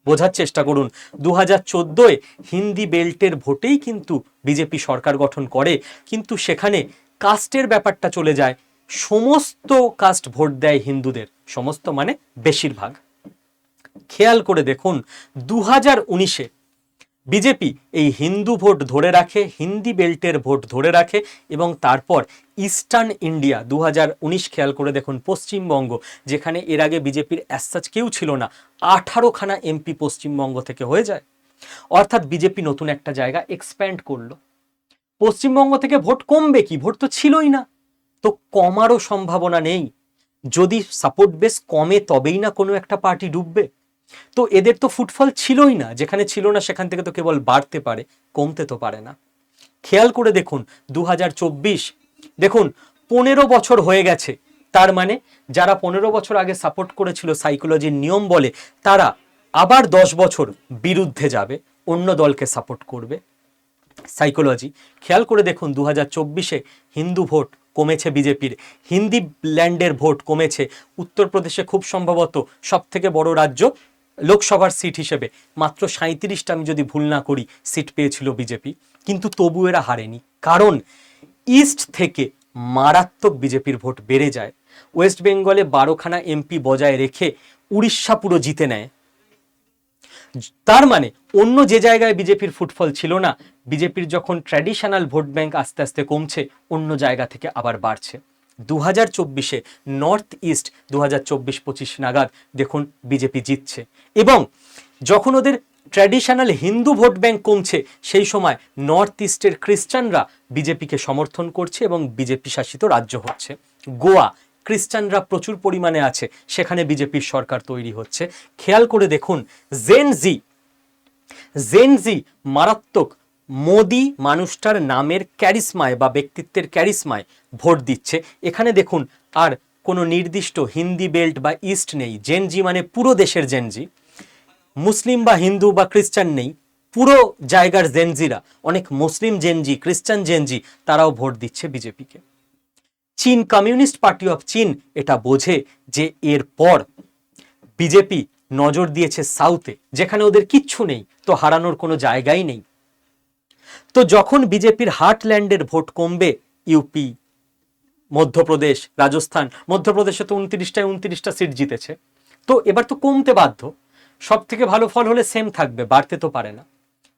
বোঝার চেষ্টা করুন। 2014 হিন্দি বেল্টের ভোটেই কিন্তু বিজেপি সরকার গঠন করে, কিন্তু সেখানে কাস্টের ব্যাপারটা চলে যায়, সমস্ত কাস্ট ভোট দেয় হিন্দুদের, সমস্ত মানে বেশিরভাগ। খেয়াল করে দেখুন 2019-এ বিজেপি এই হিন্দু ভোট ধরে রাখে, হিন্দি বেল্টের ভোট ধরে রাখে, এবং তারপর ইস্টার্ন ইন্ডিয়া 2019 খেয়াল করে দেখুন, পশ্চিমবঙ্গ, যেখানে এর আগে বিজেপির অ্যাজ কেউ ছিল না, 18খানা এমপি পশ্চিমবঙ্গ থেকে হয়ে যায়। অর্থাৎ বিজেপি নতুন একটা জায়গা এক্সপ্যান্ড করলো। পশ্চিমবঙ্গ থেকে ভোট কমবে কি? ভোট তো ছিলই না, তো কমারও সম্ভাবনা নেই। যদি সাপোর্ট বেস কমে তবেই না কোনো একটা পার্টি ডুববে। তো এদের তো ফুটফল ছিলই না, যেখানে ছিল না সেখান থেকে তো কেবল বাড়তে পারে, কমতে তো পারে না। খেয়াল করে দেখুন 2024, দেখুন 15 বছর হয়ে গেছে, তার মানে যারা 15 বছর আগে সাপোর্ট করেছিল, সাইকোলজির নিয়ম বলে তারা আবার 10 বছর বিরুদ্ধে যাবে, অন্য দলকে সাপোর্ট করবে। সাইকোলজি খেয়াল করে দেখুন 2024-এ হিন্দু ভোট কমেছে বিজেপির, হিন্দি ল্যান্ডের ভোট কমেছে। উত্তরপ্রদেশে খুব সম্ভবত সব থেকে বড় রাজ্য, লোকসভার সিট হিসেবে মাত্র 37টা, আমি যদি ভুল না করি, সিট পেয়েছিল বিজেপি, কিন্তু তবু এরা হারেনি, কারণ ইস্ট থেকে মারাত্মক বিজেপির ভোট বেড়ে যায়। ওয়েস্ট বেঙ্গলে 12খানা এমপি বজায় রেখে উড়িষ্যা পুরো জিতে নেয়, তার মানে অন্য যে জায়গায় বিজেপির ফুটফল ছিল না, বিজেপির যখন ট্র্যাডিশনাল ভোট ব্যাংক আস্তে আস্তে কমছে, অন্য জায়গা থেকে আবার বাড়ছে। 2024-এ নর্থ ইস্ট 2024-25 নাগাদ দেখুন বিজেপি জিতছে, এবং যখন ওদের ট্র্যাডিশনাল হিন্দু ভোট ব্যাংক কমছে, সেই সময় নর্থ ইস্টের খ্রিস্টানরা বিজেপিকে সমর্থন করছে এবং বিজেপি শাসিত রাজ্য হচ্ছে। গোয়া, খ্রিস্টানরা প্রচুর পরিমাণে আছে, সেখানে বিজেপির সরকার তৈরি হচ্ছে। খেয়াল করে দেখুন জেনজি মারাত্মক মোদি মানুষটার নামের ক্যারিসমায় বা ব্যক্তিত্বের ক্যারিসমায় ভোট দিচ্ছে। এখানে দেখুন আর কোনো নির্দিষ্ট হিন্দি বেল্ট বা ইস্ট নেই, জেনজি মানে পুরো দেশের জেনজি, মুসলিম বা হিন্দু বা খ্রিস্টান নেই, পুরো জায়গার জেনজিরা, অনেক মুসলিম জেনজি, খ্রিস্টান জেনজি, তারাও ভোট দিচ্ছে বিজেপিকে। চীন, কমিউনিস্ট পার্টি অফ চীন এটা বোঝে যে এরপর বিজেপি নজর দিয়েছে সাউথে, যেখানে ওদের কিচ্ছু নেই, তো হারানোর কোনো জায়গাই নেই। তো যখন বিজেপির হার্টল্যান্ডের ভোট কমবে, ইউপি, মধ্যপ্রদেশ, রাজস্থান, মধ্যপ্রদেশে তো 29টা সিট জিতেছে, তো এবার তো কমতে বাধ্য, সব থেকে ভালো ফল হলে সেম থাকবে, বাড়তে তো পারে না।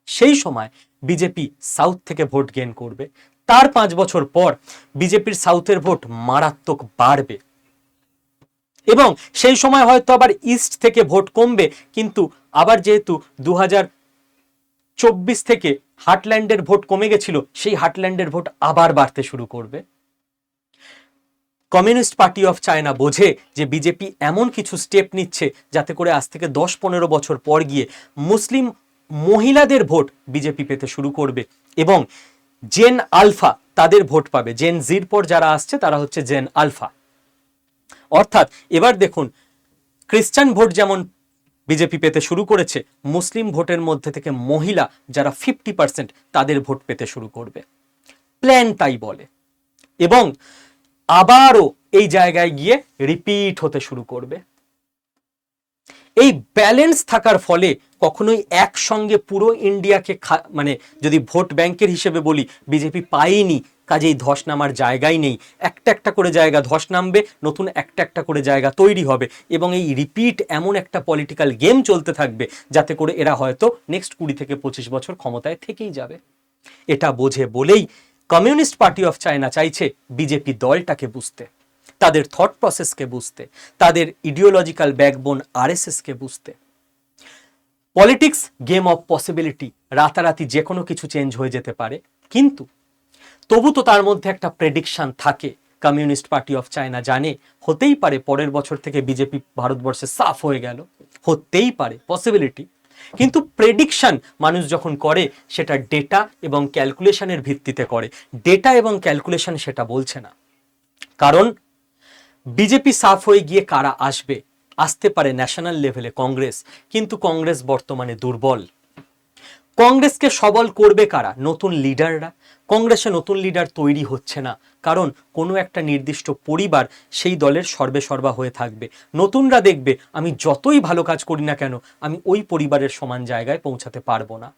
সেই সময় বিজেপি সাউথ থেকে ভোট গেইন করবে, তার 5 বছর পর বিজেপির সাউথের ভোট মারাত্মক বাড়বে, এবং সেই সময় হয়তো আবার ইস্ট থেকে ভোট কমবে, কিন্তু আবার যেহেতু 2024 থেকে হার্টল্যান্ডের ভোট কমে গেছিল, সেই হার্টল্যান্ডের ভোট আবার বাড়তে শুরু করবে। কমিউনিস্ট পার্টি অফ চায়না বোঝে যে বিজেপি এমন কিছু স্টেপ নিচ্ছে যাতে করে আজ থেকে 10-15 বছর পর গিয়ে মুসলিম মহিলাদের ভোট বিজেপি পেতে শুরু করবে, এবং জেন আলফা তাদের ভোট পাবে। জেন জির পর যারা আসছে তারা হচ্ছে জেন আলফা। অর্থাৎ এবার দেখুন খ্রিস্টান ভোট যেমন বিজেপি পেতে শুরু করেছে, মুসলিম ভোটের মধ্যে থেকে মহিলা যারা 50% তাদের ভোট পেতে শুরু করবে। প্ল্যান তাই বলে, এবং আবারও এই জায়গায় গিয়ে রিপিট হতে শুরু করবে। এই ব্যালেন্স থাকার ফলে কখনোই একসঙ্গে পুরো ইন্ডিয়াকে মানে যদি ভোট ব্যাংকের হিসেবে বলি, বিজেপি পায়নি, কাজেই ধস নামার জায়গাই নেই। একটা একটা করে জায়গা ধস নামবে, নতুন একটা একটা করে জায়গা তৈরি হবে, এবং এই রিপিট এমন একটা পলিটিক্যাল গেম চলতে থাকবে যাতে করে এরা হয়তো নেক্সট 20 থেকে 25 বছর ক্ষমতায় থেকেই যাবে। এটা বোঝে বলেই কমিউনিস্ট পার্টি অফ চায়না চাইছে বিজেপি দলটাকে বুঝতে, তাদের থট প্রসেসকে বুঝতে, তাদের ইডিওলজিক্যাল ব্যাকবোন আরএসএসকে বুঝতে। পলিটিক্স গেম অফ পসিবিলিটি, রাতারাতি যে কোনো কিছু চেঞ্জ হয়ে যেতে পারে, কিন্তু তবু তো তার মধ্যে একটা প্রেডিকশন থাকে। কমিউনিস্ট পার্টি অফ চায়না জানে হতেই পারে পরের বছর থেকে বিজেপি ভারতবর্ষে সাফ হয়ে গেল, হতেই পারে, পসিবিলিটি। কিন্তু প্রেডিকশন মানুষ যখন করে সেটা ডেটা এবং ক্যালকুলেশনের ভিত্তিতে করে, ডেটা এবং ক্যালকুলেশন সেটা বলছে না। কারণ বিজেপি সাফ হয়ে গিয়ে কারা আসবে, আসতে পারে ন্যাশনাল লেভেলে কংগ্রেস, কিন্তু কংগ্রেস বর্তমানে দুর্বল। কংগ্রেসকে সবল করবে কারা? নতুন লিডাররা। কংগ্রেসে নতুন লিডার তৈরি হচ্ছে না, কারণ কোনো একটা নির্দিষ্ট পরিবার সেই দলের সর্বেসর্বা হয়ে থাকবে। নতুনরা দেখবে আমি যতই ভালো কাজ করি না কেন, আমি ওই পরিবারের সমান জায়গায় পৌঁছাতে পারবো না।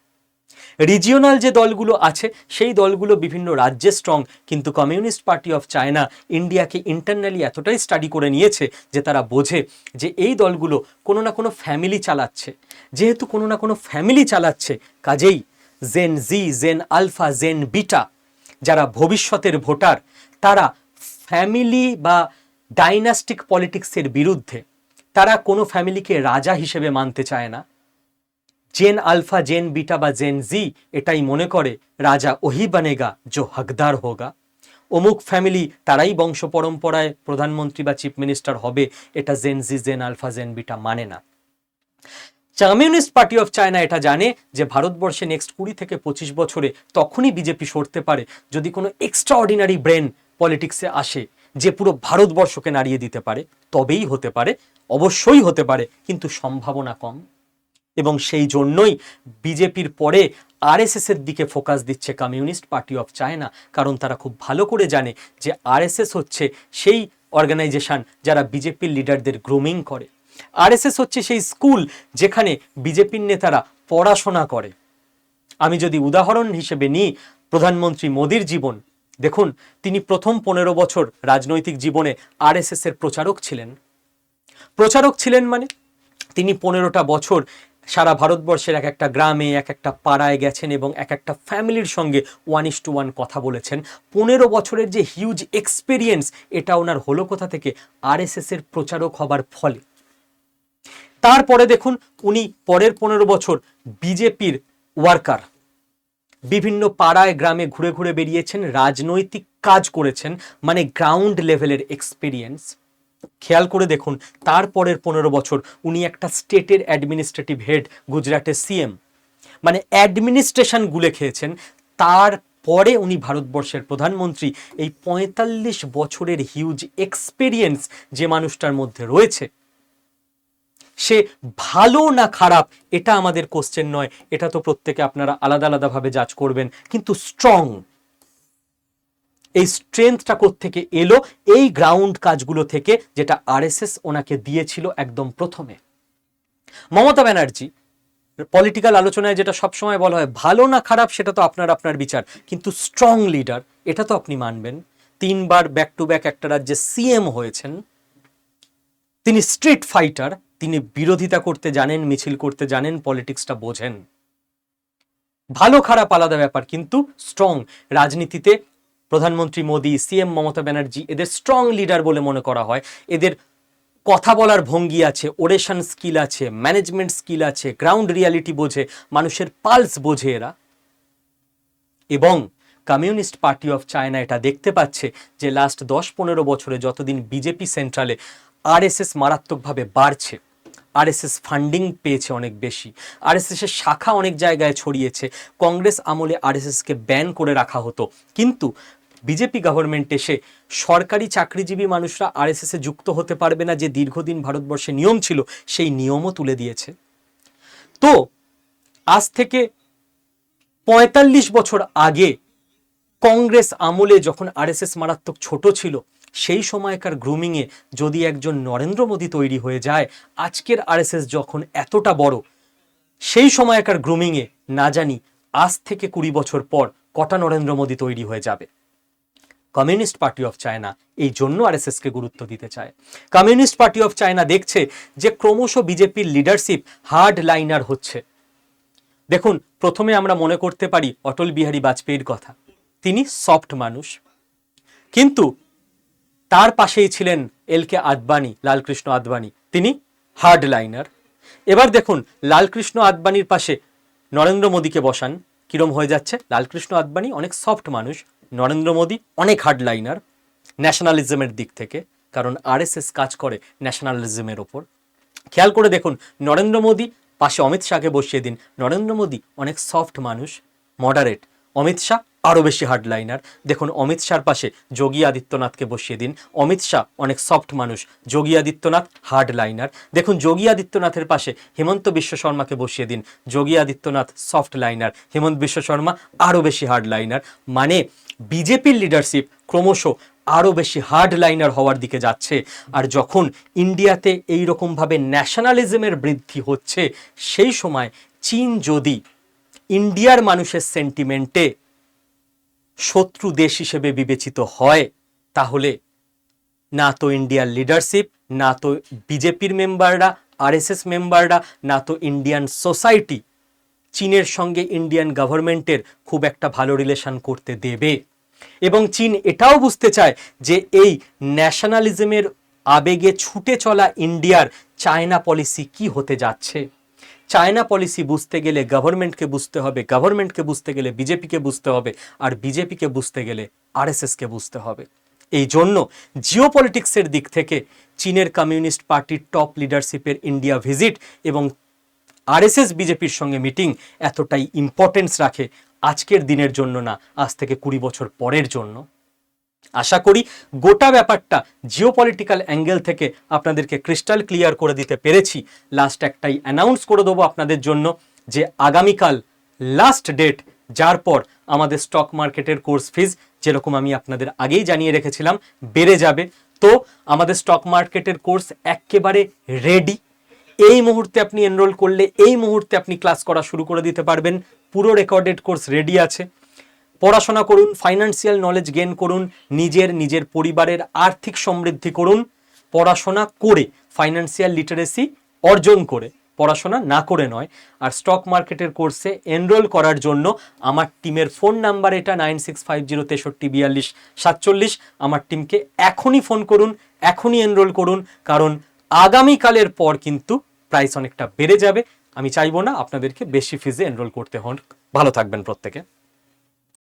রিজিওনাল যে দলগুলো আছে সেই দলগুলো বিভিন্ন রাজ্যে স্ট্রং, কিন্তু কমিউনিস্ট পার্টি অফ চায়না ইন্ডিয়াকে ইন্টারনালি এতটাই স্টাডি করে নিয়েছে যে তারা বোঝে যে এই দলগুলো কোনো না কোনো ফ্যামিলি চালাচ্ছে। যেহেতু কোনো না কোনো ফ্যামিলি চালাচ্ছে, কাজেই জেন জি, জেন আলফা, জেন বিটা যারা ভবিষ্যতের ভোটার, তারা ফ্যামিলি বা ডাইনাস্টিক পলিটিক্সের বিরুদ্ধে। তারা কোনো ফ্যামিলিকে রাজা হিসেবে মানতে চায় না। জেন আলফা, জেন বিটা বা জেন জি এটাই মনে করে রাজা ওহি বানেগা জো হকদার হোগা। অমুক ফ্যামিলি তারাই বংশ পরম্পরায় প্রধানমন্ত্রী বা চিফ মিনিস্টার হবে, এটা জেন জি, জেন আলফা, জেন বিটা মানে না। কমিউনিস্ট পার্টি অফ চায়না এটা জানে যে ভারতবর্ষে নেক্সট 20 থেকে 25 বছরে তখনই বিজেপি সরতে পারে যদি কোনো এক্সট্রা অর্ডিনারি ব্রেন পলিটিক্সে আসে যে পুরো ভারতবর্ষকে নাড়িয়ে দিতে পারে, তবেই হতে পারে, অবশ্যই হতে পারে, কিন্তু সম্ভাবনা কম। এবং সেই জন্যই বিজেপির পরে আরএসএস এর দিকে ফোকাস দিচ্ছে কমিউনিস্ট পার্টি অফ চায়না, কারণ তারা খুব ভালো করে জানে যে আরএসএস হচ্ছে সেই অর্গানাইজেশন যারা বিজেপির লিডারদের গ্রুমিং করে। আরএসএস হচ্ছে সেই স্কুল যেখানে বিজেপির নেতারা পড়াশোনা করে। আমি যদি উদাহরণ হিসেবে নিই প্রধানমন্ত্রী মোদির জীবন, দেখুন তিনি প্রথম 15 বছর রাজনৈতিক জীবনে আরএসএস এর প্রচারক ছিলেন। প্রচারক ছিলেন মানে তিনি 15টা বছর সারা ভারতবর্ষের এক একটা গ্রামে, এক একটা পাড়ায় গেছেন এবং এক একটা ফ্যামিলির সঙ্গে 1:1 কথা বলেছেন। 15 বছরের যে হিউজ এক্সপিরিয়েন্স, এটা ওনার হলো কোথা থেকে? আরএসএস এর প্রচারক হবার ফলে। তারপরে দেখুন, উনি পরের 15 বছর বিজেপির ওয়ার্কার, বিভিন্ন পাড়ায় গ্রামে ঘুরে ঘুরে বেরিয়েছেন, রাজনৈতিক কাজ করেছেন, মানে গ্রাউন্ড লেভেলের এক্সপিরিয়েন্স। খেয়াল করে দেখুন, তারপরের 15 বছর উনি একটা স্টেটের অ্যাডমিনিস্ট্রেটিভ হেড, গুজরাটের সিএম, মানে অ্যাডমিনিস্ট্রেশন গুলে খেয়েছেন। তারপরে উনি ভারতবর্ষের প্রধানমন্ত্রী। এই 45 বছরের হিউজ এক্সপিরিয়েন্স যে মানুষটার মধ্যে রয়েছে, সে ভালো না খারাপ এটা আমাদের কোশ্চেন নয়, এটা তো প্রত্যেকে আপনারা আলাদা আলাদাভাবে জাজ করবেন, কিন্তু স্ট্রং। এই স্ট্রেংথটা কোত্থেকে এলো? এই গ্রাউন্ড কাজগুলো থেকে, যেটা আরএসএস ওনাকে দিয়েছিল একদম প্রথমে। মমতা ব্যানার্জি পলিটিক্যাল আলোচনায় যেটা সবসময় বলা হয়, ভালো না খারাপ সেটা তো আপনার বিচার, কিন্তু স্ট্রং লিডার এটা তো আপনি মানবেন। 3বার ব্যাক টু ব্যাক একটা রাজ্যে সিএম হয়েছেন, তিনি স্ট্রিট ফাইটার, তিনি বিরোধিতা করতে জানেন, মিছিল করতে জানেন, পলিটিক্সটা বোঝেন। ভালো খারাপ আলাদা ব্যাপার, কিন্তু স্ট্রং। রাজনীতিতে প্রধানমন্ত্রী মোদী, সিএম মমতা ব্যানার্জি, এদের স্ট্রং লিডার বলে মনে করা হয়। এদের কথা বলার ভঙ্গি আছে, ওরেশন স্কিল আছে, ম্যানেজমেন্ট স্কিল আছে, গ্রাউন্ড রিয়ালিটি বোঝে, মানুষের পালস বোঝে এরা। এবং কমিউনিস্ট পার্টি অফ চায়না এটা দেখতে পাচ্ছে যে লাস্ট 10-15 বছরে যতদিন বিজেপি সেন্ট্রালে, আরএসএস মারাত্মকভাবে বাড়ছে, আরএসএস ফান্ডিং পেয়েছে অনেক বেশি, আরএসএস এর শাখা অনেক জায়গায় ছড়িয়েছে। কংগ্রেস আমলে আরএসএসকে ব্যান করে রাখা হতো, কিন্তু বিজেপি গভর্নমেন্ট এসে সরকারি চাকরিজীবী মানুষরা আরএসএস এ যুক্ত হতে পারবে না যে দীর্ঘদিন ভারতবর্ষে নিয়ম ছিল, সেই নিয়মও তুলে দিয়েছে। তো আজ থেকে 45 বছর আগে কংগ্রেস আমলে যখন আরএসএস মারাত্মক ছোট ছিল, সেই সময়কার গ্রুমিংয়ে যদি একজন নরেন্দ্র মোদী তৈরি হয়ে যায়, আজকের আরএসএস যখন এতটা বড়, সেই সময়কার গ্রুমিংয়ে না জানি আজ থেকে 20 বছর পর কটা নরেন্দ্র মোদী তৈরি হয়ে যাবে। কমিউনিস্ট পার্টি অফ চায়না এই জন্য আরএসএসকে গুরুত্ব দিতে চায়। কমিউনিস্ট পার্টি অফ চায়না দেখছে যে ক্রমশ বিজেপির লিডারশিপ হার্ড লাইনার হচ্ছে। দেখুন, প্রথমে আমরা মনে করতে পারি অটল বিহারী বাজপেয়ীর কথা, তিনি সফট মানুষ, কিন্তু তার পাশেই ছিলেন এলকে আদবানি, লালকৃষ্ণ আদবানি, তিনি হার্ড লাইনার। এবার দেখুন, লালকৃষ্ণ আদবানির পাশে নরেন্দ্র মোদীকে বসান, কিরম হয়ে যাচ্ছে? লালকৃষ্ণ আদবানি অনেক সফট মানুষ, নরেন্দ্র মোদী অনেক হার্ড লাইনার ন্যাশনালিজমের দিক থেকে, কারণ আরএসএস কাজ করে ন্যাশনালিজমের ওপর। খেয়াল করে দেখুন, নরেন্দ্র মোদী পাশে অমিত শাহকে বসিয়ে দিন, নরেন্দ্র মোদী অনেক সফট মানুষ, মডারেট, অমিত শাহ আরও বেশি হার্ড লাইনার। দেখুন, অমিত শাহর পাশে যোগী আদিত্যনাথকে বসিয়ে দিন, অমিত শাহ অনেক সফট মানুষ, যোগী আদিত্যনাথ হার্ড লাইনার। দেখুন, যোগী আদিত্যনাথের পাশে হেমন্ত বিশ্ব শর্মাকে বসিয়ে দিন, যোগী আদিত্যনাথ সফট লাইনার, হেমন্ত বিশ্ব শর্মা আরও বেশি হার্ড লাইনার। মানে বিজেপির লিডারশিপ ক্রমশ আরও বেশি হার্ড লাইনার হওয়ার দিকে যাচ্ছে। আর যখন ইন্ডিয়াতে এই রকমভাবে ন্যাশনালিজমের বৃদ্ধি হচ্ছে, সেই সময় চীন যদি ইন্ডিয়ার মানুষের সেন্টিমেন্টে শত্রু দেশ হিসেবে বিবেচিত হয়, তাহলে না তো ইন্ডিয়ার লিডারশিপ, না তো বিজেপির মেম্বাররা, আরএসএস মেম্বাররা, না তো ইন্ডিয়ান সোসাইটি চীনের সঙ্গে ইন্ডিয়ান গভর্নমেন্টের খুব একটা ভালো রিলেশন করতে দেবে। এবং চীন এটাও বুঝতে চায় যে এই ন্যাশনালিজমের আবেগে ছুটে চলা ইন্ডিয়ার চায়না পলিসি কি হতে যাচ্ছে। চায়না পলিসি বুঝতে গেলে গভর্নমেন্টকে বুঝতে হবে, গভর্নমেন্টকে বুঝতে গেলে বিজেপিকে বুঝতে হবে, আর বিজেপিকে বুঝতে গেলে আরএসএসকে বুঝতে হবে। এই জন্য জিওপলিটিক্সের দিক থেকে চীনের কমিউনিস্ট পার্টির টপ লিডারশিপের ইন্ডিয়া ভিজিট এবং আরএসএস বিজেপির সঙ্গে মিটিং এতটাই ইম্পর্টেন্স রাখে আজকের দিনের জন্য না, আজ থেকে 20 বছর পরের জন্য। আশা করি গোটা ব্যাপারটা জিওপলিটিক্যাল অ্যাঙ্গেল থেকে আপনাদেরকে ক্রিস্টাল ক্লিয়ার করে দিতে পেরেছি। লাস্ট একটাই অ্যানাউন্স করে দেবো আপনাদের জন্য যে আগামীকাল লাস্ট ডেট, যার পর আমাদের স্টক মার্কেটের কোর্স ফিজ, যেরকম আমি আপনাদের আগেই জানিয়ে রেখেছিলাম, বেড়ে যাবে। তো আমাদের স্টক মার্কেটের কোর্স একেবারে রেডি। এই মুহূর্তে আপনি এনরোল করলে এই মুহূর্তে আপনি ক্লাস করা শুরু করে দিতে পারবেন। পুরো রেকর্ডেড কোর্স রেডি আছে। পড়াশোনা করুন, ফাইন্যান্সিয়াল নলেজ গেইন করুন, নিজের পরিবারের আর্থিক সমৃদ্ধি করুন, পড়াশোনা করে ফাইন্যান্সিয়াল লিটারেসি অর্জন করে পড়াশোনা না করে নয়। আর স্টক মার্কেটের কোর্সে এনরোল করার জন্য আমার টিমের ফোন নাম্বার এটা 9650634247। আমার টিমকে এখনই ফোন করুন, এখনই এনরোল করুন, কারণ আগামীকালের পর কিন্তু প্রাইস অনেকটা বেড়ে যাবে। আমি চাইবো না আপনাদেরকে বেশি ফিজে এনরোল করতে হন। ভালো থাকবেন প্রত্যেকে।